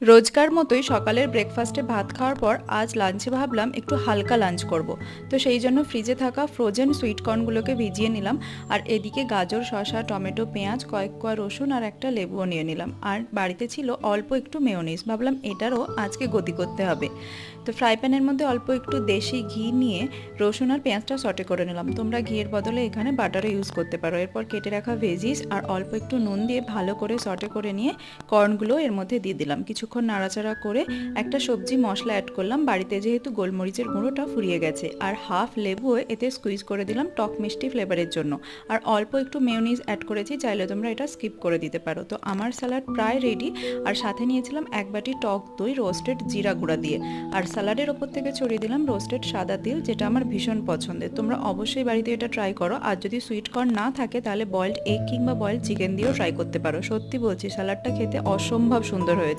রোজকার মতোই সকালের ব্রেকফাস্টে ভাত খাওয়ার পর আজ লাঞ্চে ভাবলাম একটু হালকা লাঞ্চ করব। তো সেই জন্য ফ্রিজে থাকা ফ্রোজেন সুইট কর্নগুলোকে ভিজিয়ে নিলাম। আর এদিকে গাজর, শসা, টমেটো, পেঁয়াজ, কয়েক কোয়া রসুন আর একটা লেবুও নিয়ে নিলাম। আর বাড়িতে ছিল অল্প একটু মেয়োনিজ, ভাবলাম এটারও আজকে গতি করতে হবে। তো ফ্রাই প্যানের মধ্যে অল্প একটু দেশি ঘি নিয়ে রসুন আর পেঁয়াজটা সটে করে নিলাম। তোমরা ঘিয়ের বদলে এখানে বাটারও ইউজ করতে পারো। এরপর কেটে রাখা ভেজিস আর অল্প একটু নুন দিয়ে ভালো করে সটে করে নিয়ে কর্নগুলো এর মধ্যে দিয়ে দিলাম। কিছুক্ষণ নাড়াচাড়া করে একটা সবজি মশলা অ্যাড করলাম। বাড়িতে যেহেতু গোলমরিচের গুঁড়োটা ফুরিয়ে গেছে, আর হাফ লেবুও এতে স্কুইজ করে দিলাম টক মিষ্টি ফ্লেভারের জন্য। আর অল্প একটু মেয়োনিজ অ্যাড করেছি, চাইলে তোমরা এটা স্কিপ করে দিতে পারো। তো আমার স্যালাড প্রায় রেডি। আর সাথে নিয়েছিলাম এক বাটি টক দই রোস্টেড জিরা গুঁড়া দিয়ে। আর স্যালাডের ওপর থেকে ছড়িয়ে দিলাম রোস্টেড সাদা তিল, যেটা আমার ভীষণ পছন্দের। তোমরা অবশ্যই বাড়িতে এটা ট্রাই করো। আর যদি সুইট কর্ন না থাকে তাহলে বয়েলড এগ কিংবা বয়েলড চিকেন দিয়েও ট্রাই করতে পারো। সত্যি বলছি, স্যালাডটা খেতে অসম্ভব সুন্দর হয়েছে।